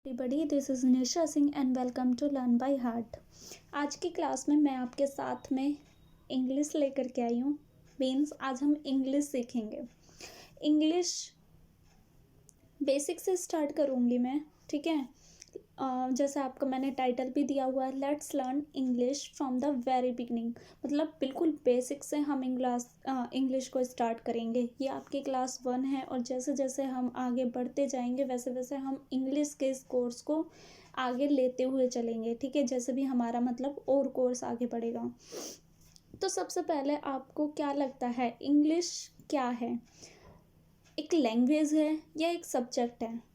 Everybody, this is Nisha Singh and welcome to learn by heart. आज की class में मैं आपके साथ में इंग्लिश लेकर के आई हूँ। मीन्स आज हम इंग्लिश सीखेंगे। इंग्लिश बेसिक से स्टार्ट करूँगी मैं, ठीक है। जैसे आपको मैंने टाइटल भी दिया हुआ है, let's learn English from the very beginning. मतलब बिल्कुल बेसिक से हम इंग्लिश को स्टार्ट करेंगे। ये आपकी क्लास 1 है और जैसे जैसे हम आगे बढ़ते जाएंगे वैसे वैसे हम इंग्लिश के इस कोर्स को आगे लेते हुए चलेंगे, ठीक है। जैसे भी हमारा मतलब और कोर्स आगे बढ़ेगा। तो सबसे पहले आपको क्या लगता है इंग्लिश क्या है? एक लैंग्वेज है या एक सब्जेक्ट है?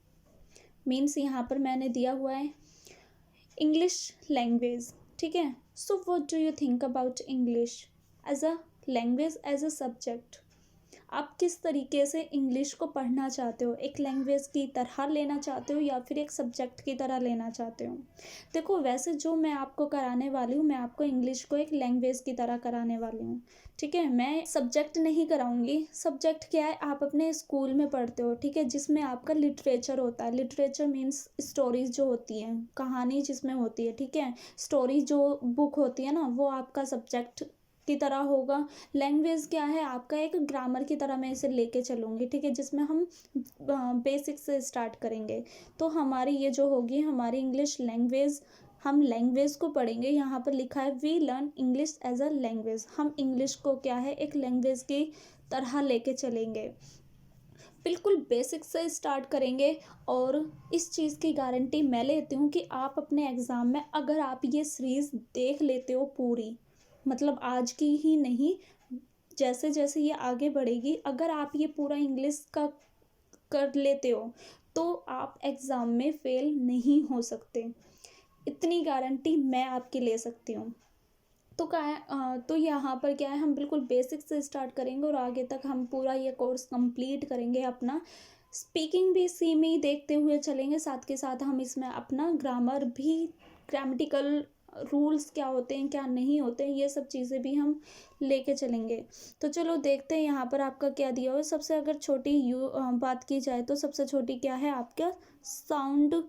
मीन्स यहाँ पर मैंने दिया हुआ है इंग्लिश लैंग्वेज, ठीक है। So what do you think about English as a language, as a subject? आप किस तरीके से इंग्लिश को पढ़ना चाहते हो? एक लैंग्वेज की तरह लेना चाहते हो या फिर एक सब्जेक्ट की तरह लेना चाहते हो? देखो, वैसे जो मैं आपको कराने वाली हूँ, मैं आपको इंग्लिश को एक लैंग्वेज की तरह कराने वाली हूँ, ठीक है। मैं सब्जेक्ट नहीं कराऊंगी। सब्जेक्ट क्या है, आप अपने स्कूल में पढ़ते हो, ठीक है, जिसमें आपका लिटरेचर होता है। लिटरेचर मीन्स स्टोरीज जो होती हैं, कहानी जिसमें होती है, ठीक है। स्टोरी जो बुक होती है ना, वो आपका सब्जेक्ट की तरह होगा। लैंग्वेज क्या है, आपका एक ग्रामर की तरह मैं इसे लेके चलूँगी, ठीक है, जिसमें हम बेसिक से स्टार्ट करेंगे। तो हमारी ये जो होगी हमारी इंग्लिश लैंग्वेज, हम लैंग्वेज को पढ़ेंगे। यहाँ पर लिखा है we learn English as a language. हम इंग्लिश को क्या है, एक लैंग्वेज की तरह लेके चलेंगे। बिल्कुल बेसिक से स्टार्ट करेंगे और इस चीज़ की गारंटी मैं लेती हूँ कि आप अपने एग्ज़ाम में अगर आप ये सीरीज़ देख लेते हो पूरी, मतलब आज की ही नहीं, जैसे जैसे ये आगे बढ़ेगी, अगर आप ये पूरा इंग्लिश का कर लेते हो तो आप एग्ज़ाम में फेल नहीं हो सकते। इतनी गारंटी मैं आपकी ले सकती हूँ। तो क्या है, तो यहाँ पर क्या है, हम बिल्कुल बेसिक से स्टार्ट करेंगे और आगे तक हम पूरा ये कोर्स कंप्लीट करेंगे। अपना स्पीकिंग भी सेम ही देखते हुए चलेंगे, साथ के साथ हम इसमें अपना ग्रामर भी, ग्रामेटिकल रूल्स क्या होते हैं क्या नहीं होते हैं, ये सब चीज़ें भी हम लेके चलेंगे। तो चलो देखते हैं यहाँ पर आपका क्या दिया हुआ है। सबसे अगर छोटी बात की जाए तो सबसे छोटी क्या है, आपका साउंड।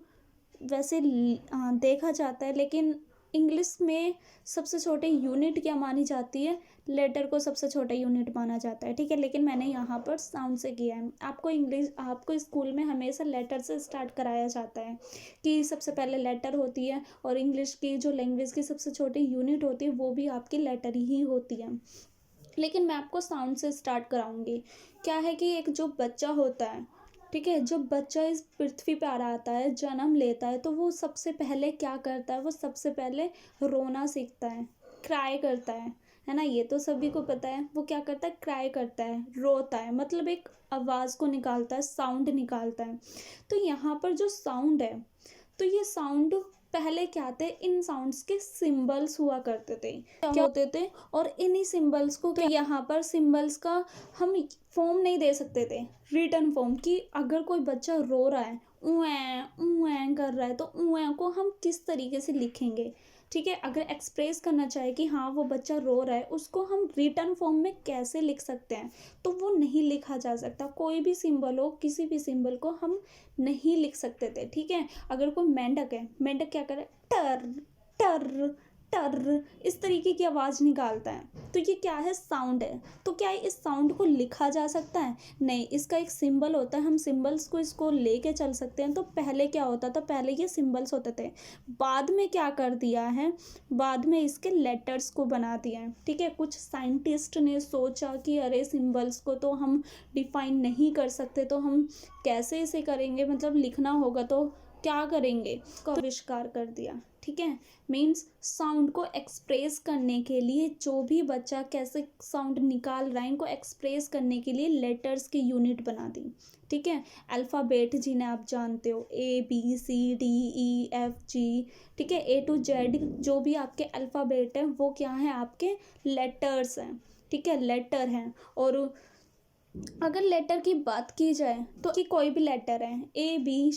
वैसे देखा जाता है, लेकिन इंग्लिश में सबसे छोटी यूनिट क्या मानी जाती है? लेटर को सबसे छोटा यूनिट माना जाता है, ठीक है। लेकिन मैंने यहाँ पर साउंड से किया है। आपको स्कूल में हमेशा लेटर से स्टार्ट कराया जाता है कि सबसे पहले लेटर होती है, और इंग्लिश की जो लैंग्वेज की सबसे छोटी यूनिट होती है वो भी आपकी लेटर ही होती है। लेकिन मैं आपको साउंड से स्टार्ट कराऊंगी। क्या है कि एक जो बच्चा होता है, ठीक है, जब बच्चा इस पृथ्वी पे आ आता है, जन्म लेता है, तो वो सबसे पहले क्या करता है? वो सबसे पहले रोना सीखता है, क्राई करता है ना। ये तो सभी को पता है। वो क्या करता है? क्राई करता है, रोता है, मतलब एक आवाज़ को निकालता है, साउंड निकालता है। तो यहाँ पर जो साउंड है, तो ये साउंड पहले क्या थे, इन साउंड्स के सिंबल्स हुआ करते थे, क्या होते थे, और इन्हीं सिंबल्स को, तो यहाँ पर सिंबल्स का हम फॉर्म नहीं दे सकते थे, रिटन फॉर्म, कि अगर कोई बच्चा रो रहा है, ऊँ कर रहा है, तो ऊँ को हम किस तरीके से लिखेंगे, ठीक है। अगर एक्सप्रेस करना चाहे कि हाँ वो बच्चा रो रहा है, उसको हम रिटन फॉर्म में कैसे लिख सकते हैं? तो वो नहीं लिखा जा सकता। कोई भी सिंबल हो, किसी भी सिंबल को हम नहीं लिख सकते थे, ठीक है। अगर कोई मेंढक है, मेंढक क्या करे? टर टर टर, इस तरीके की आवाज़ निकालता है। तो ये क्या है? साउंड है। तो क्या इस साउंड को लिखा जा सकता है? नहीं, इसका एक सिंबल होता है, हम सिंबल्स को इसको लेके चल सकते हैं। तो पहले क्या होता था? पहले ये सिंबल्स होते थे। बाद में क्या कर दिया है? बाद में इसके लेटर्स को बना दिया है, ठीक है। कुछ साइंटिस्ट ने सोचा कि अरे सिंबल्स को तो हम डिफाइन नहीं कर सकते, तो हम कैसे इसे करेंगे, मतलब लिखना होगा तो क्या करेंगे, इसका आविष्कार कर दिया, ठीक है। मीन्स साउंड को एक्सप्रेस करने के लिए, जो भी बच्चा कैसे साउंड निकाल रहा है, इनको एक्सप्रेस करने के लिए लेटर्स की यूनिट बना दी, ठीक है। अल्फ़ाबेट जिन्हें आप जानते हो, ABCDEFG, ठीक है, A to Z, जो भी आपके अल्फ़ाबेट हैं वो क्या हैं? आपके लेटर्स हैं, ठीक है, लेटर हैं। और अगर लेटर की बात की जाए तो कि कोई भी लेटर है, A B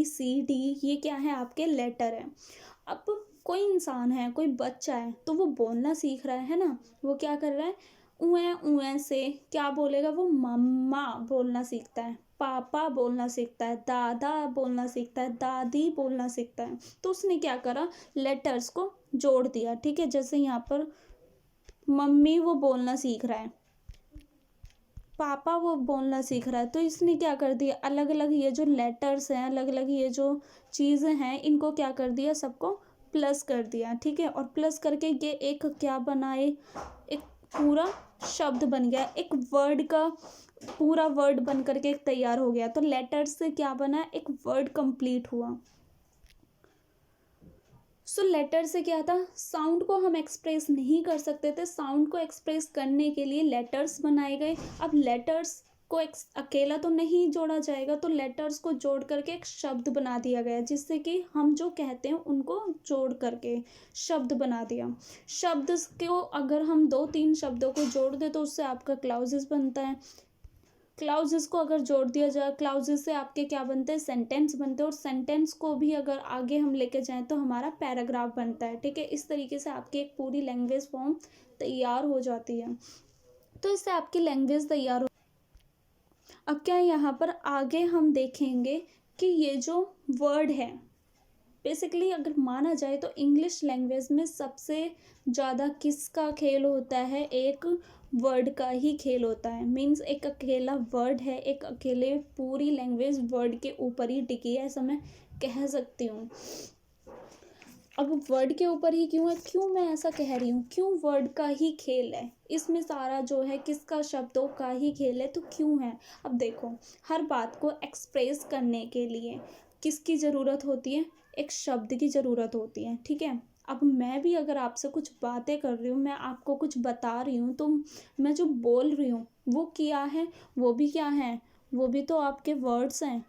C D, ये क्या है? आपके लेटर है। अब कोई इंसान है, कोई बच्चा है, तो वो बोलना सीख रहा है ना, वो क्या कर रहा है? ऊँ ऊँ से क्या बोलेगा? वो मम्मा बोलना सीखता है, पापा बोलना सीखता है, दादा बोलना सीखता है, दादी बोलना सीखता है। तो उसने क्या करा, लेटर्स को जोड़ दिया। ठीक है, जैसे यहाँ पर मम्मी वो बोलना सीख रहा है, पापा वो बोलना सीख रहा है, तो इसने क्या कर दिया, अलग अलग ये जो लेटर्स हैं, अलग अलग ये जो चीज़ें हैं, इनको क्या कर दिया, सबको प्लस कर दिया। ठीक है, और प्लस करके ये एक क्या बनाए, एक पूरा शब्द बन गया, एक वर्ड का पूरा वर्ड बन करके एक तैयार हो गया। तो लेटर्स से क्या बना, एक वर्ड कंप्लीट हुआ। सो लेटर से क्या था, साउंड को हम एक्सप्रेस नहीं कर सकते थे, साउंड को एक्सप्रेस करने के लिए लेटर्स बनाए गए। अब लेटर्स को अकेला तो नहीं जोड़ा जाएगा, तो लेटर्स को जोड़ करके एक शब्द बना दिया गया, जिससे कि हम जो कहते हैं उनको जोड़ करके शब्द बना दिया। शब्द को अगर हम 2-3 शब्दों को जोड़ दे तो उससे आपका क्लाउजेस बनता है। क्लाउजेस को अगर जोड़ दिया जाए, क्लाउजेस से आपके क्या बनते हैं, सेंटेंस बनते हैं, और सेंटेंस को भी अगर आगे हम लेके जाएं तो हमारा पैराग्राफ बनता है। ठीक है, इस तरीके से आपकी एक पूरी लैंग्वेज फॉर्म तैयार हो जाती है। तो इससे आपकी लैंग्वेज तैयार हो। अब क्या यहाँ पर आगे हम देखेंगे कि ये जो वर्ड है, बेसिकली अगर माना जाए तो इंग्लिश लैंग्वेज में सबसे ज़्यादा किसका खेल होता है, एक वर्ड का ही खेल होता है। मीन्स एक अकेला वर्ड है, एक अकेले पूरी लैंग्वेज वर्ड के ऊपर ही टिकी है, ऐसा मैं कह सकती हूँ। अब वर्ड के ऊपर ही क्यों है, क्यों मैं ऐसा कह रही हूँ, क्यों वर्ड का ही खेल है, इसमें सारा जो है किसका, शब्दों का ही खेल है, तो क्यों है। अब देखो, हर बात को एक्सप्रेस करने के लिए किसकी ज़रूरत होती है, एक शब्द की ज़रूरत होती है। ठीक है, अब मैं भी अगर आपसे कुछ बातें कर रही हूँ, मैं आपको कुछ बता रही हूँ, तो मैं जो बोल रही हूँ वो क्या है, वो भी क्या है, वो भी तो आपके वर्ड्स हैं,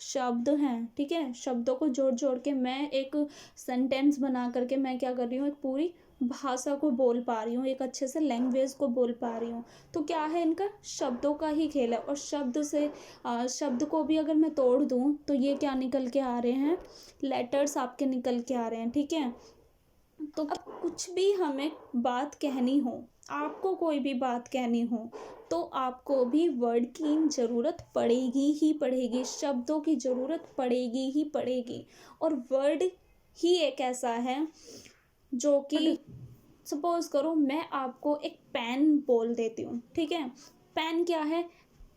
शब्द हैं। ठीक है, शब्दों को जोड़ जोड़ के मैं एक सेंटेंस बना करके मैं क्या कर रही हूँ, एक पूरी भाषा को बोल पा रही हूँ, एक अच्छे से लैंग्वेज को बोल पा रही हूँ। तो क्या है, इनका शब्दों का ही खेल है। और शब्द से शब्द को भी अगर मैं तोड़ दूँ तो ये क्या निकल के आ रहे हैं, लेटर्स आपके निकल के आ रहे हैं। ठीक है, तो अब कुछ भी हमें बात कहनी हो, आपको कोई भी बात कहनी हो, तो आपको भी वर्ड की ज़रूरत पड़ेगी ही पड़ेगी, शब्दों की ज़रूरत पड़ेगी ही पड़ेगी। और वर्ड ही एक ऐसा है जो कि, सपोज करो मैं आपको एक पेन बोल देती हूँ। ठीक है, पेन क्या है,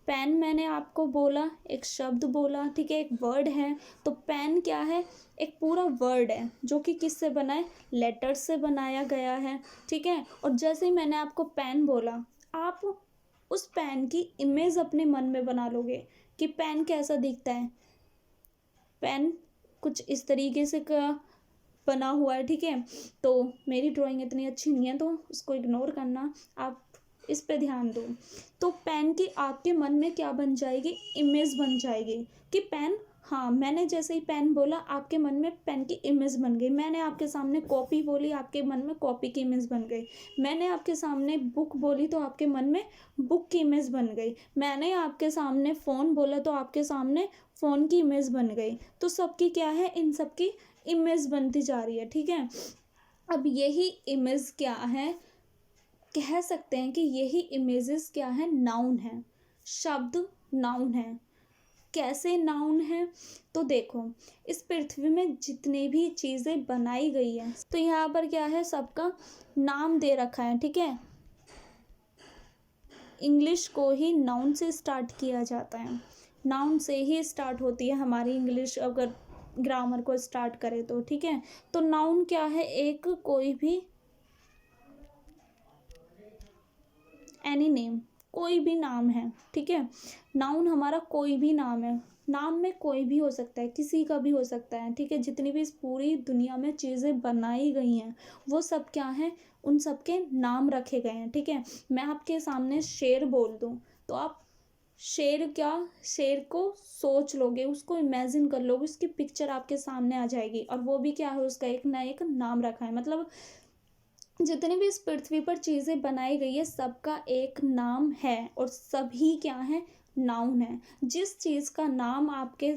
पेन मैंने आपको बोला, एक शब्द बोला। ठीक है, एक वर्ड है। तो पेन क्या है, एक पूरा वर्ड है जो कि किससे बना है, लेटर्स से बनाया गया है। ठीक है, और जैसे ही मैंने आपको पेन बोला, आप उस पेन की इमेज अपने मन में बना लोगे कि पेन कैसा दिखता है, पेन कुछ इस तरीके से का बना हुआ है। ठीक है, तो मेरी ड्राइंग इतनी अच्छी नहीं है तो उसको इग्नोर करना, आप इस पे ध्यान दो। तो पेन की आपके मन में क्या बन जाएगी, इमेज बन जाएगी कि पेन, हाँ, मैंने जैसे ही पेन बोला आपके मन में पेन की इमेज बन गई। मैंने आपके सामने कॉपी बोली, आपके मन में कॉपी की इमेज बन गई। मैंने आपके सामने बुक बोली तो आपके मन में बुक की इमेज बन गई। मैंने आपके सामने फ़ोन बोला तो आपके सामने फ़ोन की इमेज बन गई। तो सबकी क्या है, इन सब की इमेज बनती जा रही है। ठीक है, अब यही इमेज क्या है, कह सकते हैं कि यही इमेजेस क्या है, नाउन है, शब्द नाउन है। कैसे नाउन है, तो देखो, इस पृथ्वी में जितनी भी चीज़ें बनाई गई हैं, तो यहाँ पर क्या है, सबका नाम दे रखा है। ठीक है, इंग्लिश को ही नाउन से स्टार्ट किया जाता है, नाउन से ही स्टार्ट होती है हमारी इंग्लिश, अगर ग्रामर को स्टार्ट करें तो। ठीक है, तो नाउन क्या है, एक कोई भी एनी नेम, कोई भी नाम है। ठीक है, नाउन हमारा कोई भी नाम है, नाम में कोई भी हो सकता है, किसी का भी हो सकता है। ठीक है, जितनी भी इस पूरी दुनिया में चीज़ें बनाई गई हैं वो सब क्या हैं, उन सब के नाम रखे गए हैं। ठीक है, मैं आपके सामने शेर बोल दूँ तो आप शेर क्या, शेर को सोच लोगे, उसको इमेजिन कर लोगे, उसकी पिक्चर आपके सामने आ जाएगी, और वो भी क्या है, उसका एक ना एक नाम रखा है। मतलब जितनी भी इस पृथ्वी पर चीज़ें बनाई गई है सबका एक नाम है, और सभी क्या है, नाउन है। जिस चीज़ का नाम आपके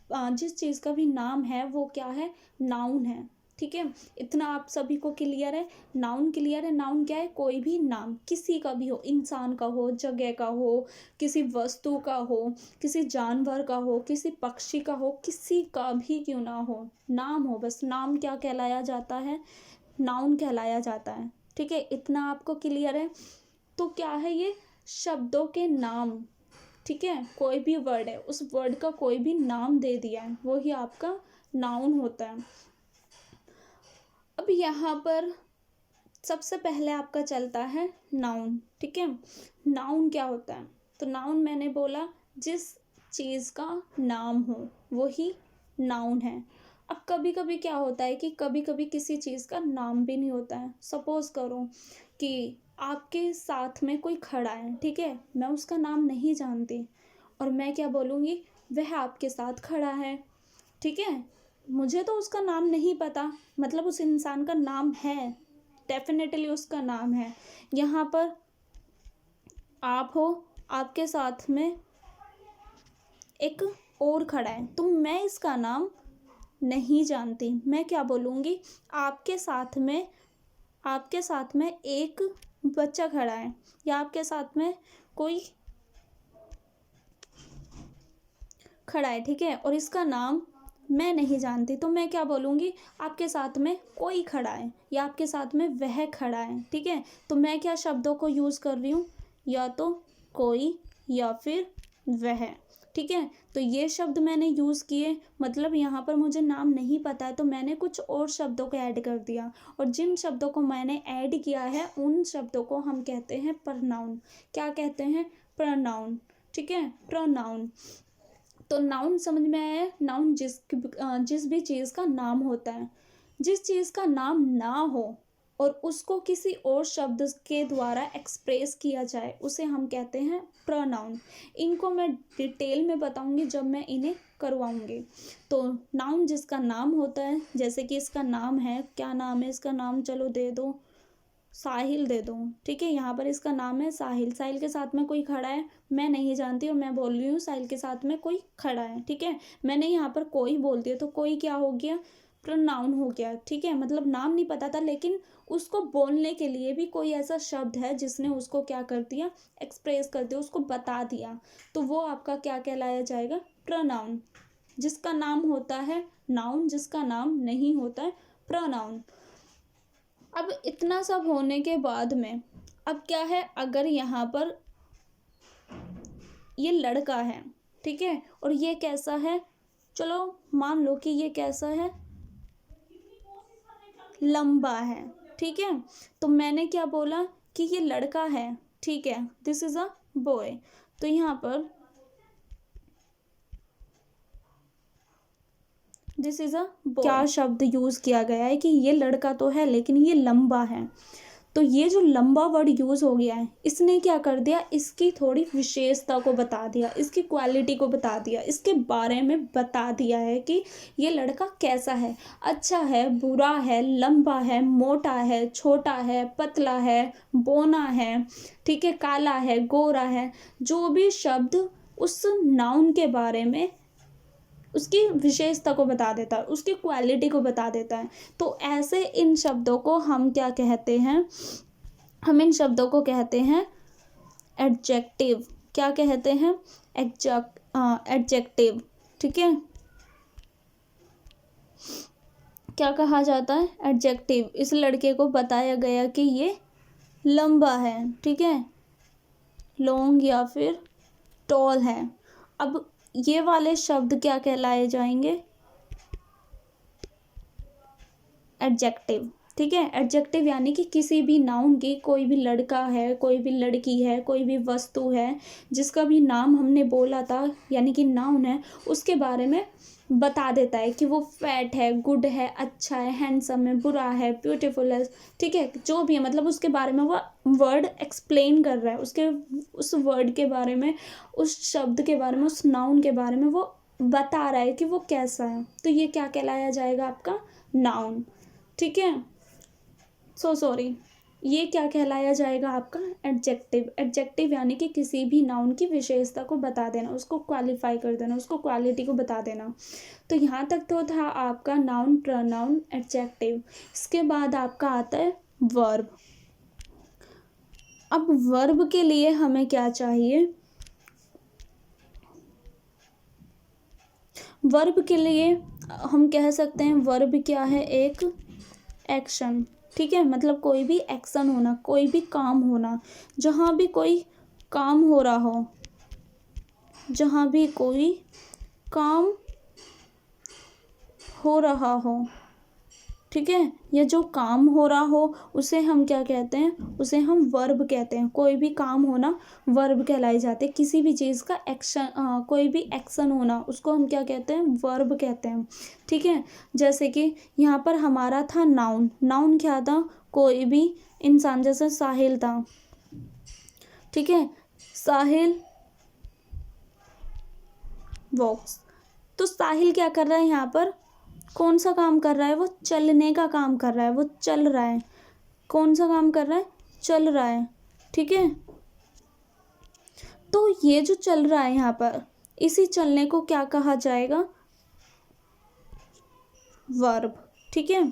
जिस चीज़ का भी नाम है वो क्या है, नाउन है। ठीक है, इतना आप सभी को क्लियर है। नाउन क्लियर है। नाउन क्या है? कोई भी नाम, किसी का भी हो, इंसान का हो, जगह का हो, किसी वस्तु का हो, किसी जानवर का हो, किसी पक्षी का हो, किसी का भी क्यों ना हो, नाम हो, बस नाम क्या कहलाया जाता है? नाउन कहलाया जाता है। ठीक है, इतना आपको क्लियर है। तो क्या है ये? शब्दों के नाम। ठीक है, कोई भी वर्ड है, उस वर्ड का कोई भी नाम दे दिया है, वो ही आपका नाउन होता है। अब यहाँ पर सबसे पहले आपका चलता है नाउन। ठीक है, नाउन क्या होता है? तो नाउन मैंने बोला जिस चीज़ का नाम हो वही नाउन है। अब कभी कभी क्या होता है कि कभी कभी किसी चीज़ का नाम भी नहीं होता है। सपोज करो कि आपके साथ में कोई खड़ा है, ठीक है, मैं उसका नाम नहीं जानती और मैं क्या बोलूँगी? वह आपके साथ खड़ा है। ठीक है, मुझे तो उसका नाम नहीं पता, मतलब उस इंसान का नाम है, डेफिनेटली उसका नाम है। यहाँ पर आप हो, आपके साथ में एक और खड़ा है, तो मैं इसका नाम नहीं जानती। मैं क्या बोलूँगी? आपके साथ में एक बच्चा खड़ा है या आपके साथ में कोई खड़ा है, ठीक है, और इसका नाम मैं नहीं जानती, तो मैं क्या बोलूँगी? आपके साथ में कोई खड़ा है या आपके साथ में वह खड़ा है। ठीक है, तो मैं क्या शब्दों को यूज़ कर रही हूँ? या तो कोई या फिर वह। ठीक है, तो ये शब्द मैंने यूज़ किए, मतलब यहाँ पर मुझे नाम नहीं पता है तो मैंने कुछ और शब्दों को ऐड कर दिया, और जिन शब्दों को मैंने ऐड किया है उन शब्दों को हम कहते हैं प्रनाउन। क्या कहते हैं? प्रनाउन। ठीक है, प्रनाउन। तो नाउन समझ में आया? नाउन जिस भी चीज़ का नाम होता है। जिस चीज़ का नाम ना हो और उसको किसी और शब्द के द्वारा एक्सप्रेस किया जाए उसे हम कहते हैं प्रोनाउन। इनको मैं डिटेल में बताऊंगी जब मैं इन्हें करवाऊंगी। तो नाउन जिसका नाम होता है, जैसे कि इसका नाम है, क्या नाम है इसका? नाम चलो दे दो, साहिल दे दो। ठीक है, यहाँ पर इसका नाम है साहिल। साहिल के साथ में कोई खड़ा है, मैं नहीं जानती और मैं बोल रही हूँ साहिल के साथ में कोई खड़ा है। ठीक है, मैंने यहाँ पर कोई बोल दिया तो कोई क्या हो गया? प्रोनाउन हो गया। ठीक है, मतलब नाम नहीं पता था लेकिन उसको बोलने के लिए भी कोई ऐसा शब्द है जिसने उसको क्या कर दिया? एक्सप्रेस कर दिया, उसको बता दिया, तो वो आपका क्या कहलाया जाएगा? प्रोनाउन। जिसका नाम होता है नाउन, जिसका नाम नहीं होता है प्रोनाउन। अब इतना सब होने के बाद में अब क्या है? अगर यहाँ पर ये लड़का है, ठीक है, और ये कैसा है? चलो मान लो कि ये कैसा है? लंबा है। ठीक है, तो मैंने क्या बोला कि ये लड़का है। ठीक है, दिस इज अ बॉय। तो यहाँ पर दिस इज अ बॉय, क्या शब्द यूज किया गया है कि ये लड़का तो है लेकिन ये लंबा है। तो ये जो लंबा वर्ड यूज हो गया है, इसने क्या कर दिया? इसकी थोड़ी विशेषता को बता दिया, इसकी क्वालिटी को बता दिया, इसके बारे में बता दिया है कि ये लड़का कैसा है, अच्छा है, बुरा है, लंबा है, मोटा है, छोटा है, पतला है, बौना है, ठीक है, काला है, गोरा है। जो भी शब्द उस नाउन के बारे में उसकी विशेषता को बता देता है, उसकी क्वालिटी को बता देता है। तो ऐसे इन शब्दों को हम क्या कहते हैं? हम इन शब्दों को कहते हैं एडजेक्टिव। क्या कहते हैं? एडजेक्टिव। ठीक है, क्या कहा जाता है? एडजेक्टिव। इस लड़के को बताया गया कि ये लंबा है, ठीक है, लॉन्ग या फिर टॉल है। अब ये वाले शब्द क्या कहलाए जाएंगे? एडजेक्टिव। ठीक है, एडजेक्टिव यानी कि किसी भी नाउन की, कोई भी लड़का है, कोई भी लड़की है, कोई भी वस्तु है, जिसका भी नाम हमने बोला था यानी कि नाउन है, उसके बारे में बता देता है कि वो फैट है, गुड है, अच्छा है, हैंडसम है, बुरा है, ब्यूटीफुल है। ठीक है, जो भी है, मतलब उसके बारे में वो वर्ड एक्सप्लेन कर रहा है, उसके उस वर्ड के बारे में, उस शब्द के बारे में, उस नाउन के बारे में वो बता रहा है कि वो कैसा है। तो ये क्या कहलाया जाएगा? आपका नाउन। ठीक है, सो सॉरी, ये क्या कहलाया जाएगा आपका एडजेक्टिव। एडजेक्टिव यानी कि किसी भी नाउन की विशेषता को बता देना, उसको क्वालिफाई कर देना, उसको क्वालिटी को बता देना। तो यहाँ तक तो था आपका नाउन, प्रोनाउन, एडजेक्टिव। इसके बाद आपका आता है वर्ब। अब वर्ब के लिए हमें क्या चाहिए, वर्ब के लिए हम कह सकते हैं वर्ब क्या है, एक एक्शन। ठीक है, मतलब कोई भी एक्शन होना, कोई भी काम होना, जहाँ भी कोई काम हो रहा हो, जहाँ भी कोई काम हो रहा हो, ठीक है, या जो काम हो रहा हो उसे हम क्या कहते हैं, उसे हम वर्ब कहते हैं। कोई भी काम होना वर्ब कहलाई जाते हैं। किसी भी चीज़ का एक्शन, कोई भी एक्शन होना, उसको हम क्या कहते हैं, वर्ब कहते हैं। ठीक है, जैसे कि यहाँ पर हमारा था नाउन। नाउन क्या था, कोई भी इंसान, जैसे साहिल था। ठीक है, साहिल वॉक्स। तो साहिल क्या कर रहा है यहाँ पर, कौन सा काम कर रहा है, वो चलने का काम कर रहा है, वो चल रहा है। कौन सा काम कर रहा है, चल रहा है। ठीक है, तो ये जो चल रहा है यहाँ पर, इसी चलने को क्या कहा जाएगा, वर्ब। ठीक है,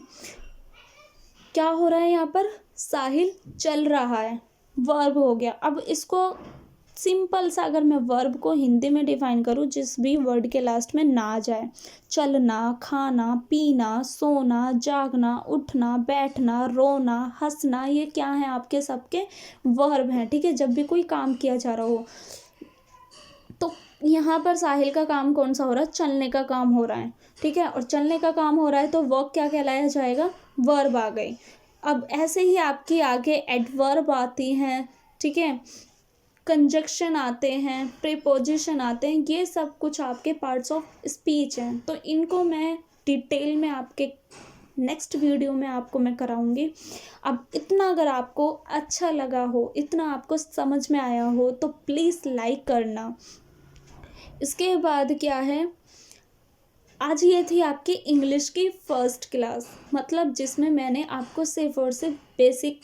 क्या हो रहा है यहाँ पर, साहिल चल रहा है, वर्ब हो गया। अब इसको सिंपल सा अगर मैं वर्ब को हिंदी में डिफाइन करूँ, जिस भी वर्ड के लास्ट में ना आ जाए, चलना, खाना, पीना, सोना, जागना, उठना, बैठना, रोना, हंसना, ये क्या है, आपके सबके वर्ब हैं। ठीक है, जब भी कोई काम किया जा रहा हो, तो यहाँ पर साहिल का काम कौन सा हो रहा है, चलने का काम हो रहा है। ठीक है, और चलने का काम हो रहा है तो वर्ब क्या कहलाया जाएगा, वर्ब आ गई। अब ऐसे ही आपकी आगे एडवर्ब आती हैं। ठीक है, कंजक्शन आते हैं, प्रीपोजिशन आते हैं, ये सब कुछ आपके पार्ट्स ऑफ स्पीच हैं। तो इनको मैं डिटेल में आपके नेक्स्ट वीडियो में आपको मैं कराऊंगी। अब इतना अगर आपको अच्छा लगा हो, इतना आपको समझ में आया हो, तो प्लीज़ लाइक करना। इसके बाद क्या है, आज ये थी आपकी इंग्लिश की फर्स्ट क्लास, मतलब जिसमें मैंने आपको सिर्फ और सिर्फ बेसिक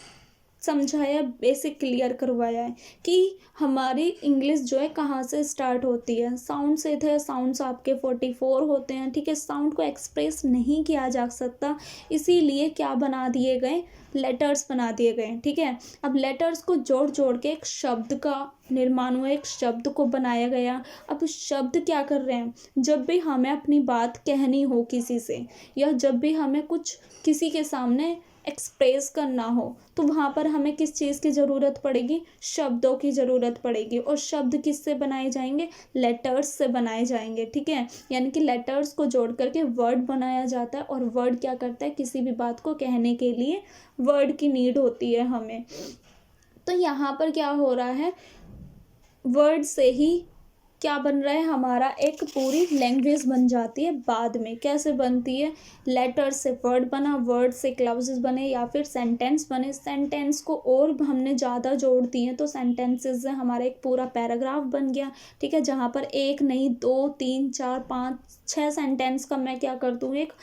समझाया, बेसिक क्लियर करवाया है कि हमारी इंग्लिश जो है कहाँ से स्टार्ट होती है। साउंड से थे, साउंड्स आपके 44 होते हैं। ठीक है, साउंड को एक्सप्रेस नहीं किया जा सकता, इसीलिए क्या बना दिए गए, लेटर्स बना दिए गए। ठीक है, अब लेटर्स को जोड़ जोड़ के एक शब्द का निर्माण हुआ, एक शब्द को बनाया गया। अब शब्द क्या कर रहे हैं, जब भी हमें अपनी बात कहनी हो किसी से, या जब भी हमें कुछ किसी के सामने एक्सप्रेस करना हो, तो वहाँ पर हमें किस चीज़ की ज़रूरत पड़ेगी, शब्दों की ज़रूरत पड़ेगी। और शब्द किससे बनाए जाएंगे, लेटर्स से बनाए जाएंगे। ठीक है, यानी कि लेटर्स को जोड़ करके वर्ड बनाया जाता है। और वर्ड क्या करता है, किसी भी बात को कहने के लिए वर्ड की नीड होती है हमें। तो यहाँ पर क्या हो रहा है, वर्ड से ही क्या बन रहा है, हमारा एक पूरी लैंग्वेज बन जाती है। बाद में कैसे बनती है, लेटर से वर्ड बना, वर्ड से क्लाउजेस बने, या फिर सेंटेंस बने। सेंटेंस को और हमने ज़्यादा जोड़ दिए तो सेंटेंसेस से हमारा एक पूरा पैराग्राफ बन गया। ठीक है, जहाँ पर एक नहीं, 2, 3, 4, 5, 6 सेंटेंस का मैं क्या कर दूँ, एक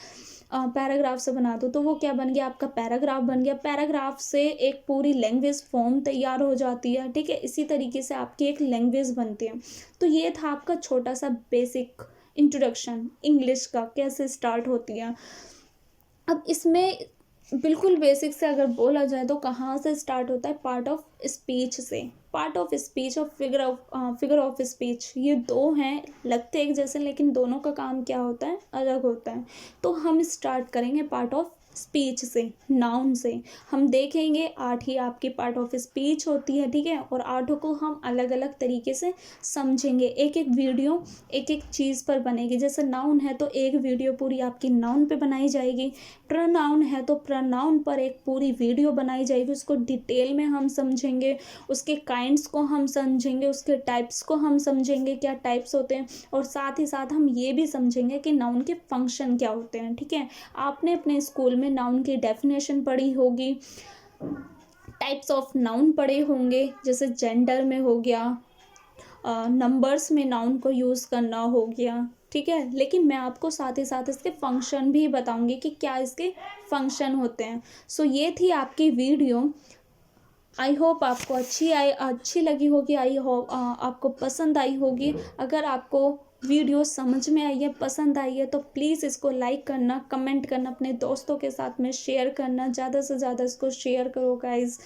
पैराग्राफ से बना दो, तो वो क्या बन गया, आपका पैराग्राफ बन गया। पैराग्राफ से एक पूरी लैंग्वेज फॉर्म तैयार हो जाती है। ठीक है, इसी तरीके से आपकी एक लैंग्वेज बनती है। तो ये था आपका छोटा सा बेसिक इंट्रोडक्शन इंग्लिश का, कैसे स्टार्ट होती है। अब इसमें बिल्कुल बेसिक से अगर बोला जाए तो कहाँ से स्टार्ट होता है, पार्ट ऑफ स्पीच से। पार्ट ऑफ स्पीच और फिगर ऑफ स्पीच, ये दो हैं, लगते एक जैसे, लेकिन दोनों का काम क्या होता है, अलग होता है। तो हम स्टार्ट करेंगे पार्ट ऑफ स्पीच से, नाउन से। हम देखेंगे 8 ही आपकी पार्ट ऑफ स्पीच होती है। ठीक है, और 8 को हम अलग अलग तरीके से समझेंगे। एक एक वीडियो एक एक चीज़ पर बनेगी। जैसे नाउन है तो एक वीडियो पूरी आपकी नाउन पे बनाई जाएगी। प्रोनाउन है तो प्रोनाउन पर एक पूरी वीडियो बनाई जाएगी, उसको डिटेल में हम समझेंगे, उसके काइंड्स को हम समझेंगे, उसके टाइप्स को हम समझेंगे, क्या टाइप्स होते हैं। और साथ ही साथ हम ये भी समझेंगे कि नाउन के फंक्शन क्या होते हैं। ठीक है, आपने अपने स्कूल में नाउन की डेफिनेशन पढ़ी होगी, टाइप्स ऑफ नाउन पढ़े होंगे, जैसे जेंडर में हो गया, नंबर्स में नाउन को यूज़ करना हो गया। ठीक है, लेकिन मैं आपको साथ ही साथ इसके फंक्शन भी बताऊंगी कि क्या इसके फंक्शन होते हैं। सो ये थी आपकी वीडियो आई होप आपको अच्छी लगी होगी। आई होप आपको पसंद आई होगी। अगर आपको वीडियो समझ में आई है, पसंद आई है, तो प्लीज़ इसको लाइक करना, कमेंट करना, अपने दोस्तों के साथ में शेयर करना, ज़्यादा से ज़्यादा इसको शेयर करो गाइज़।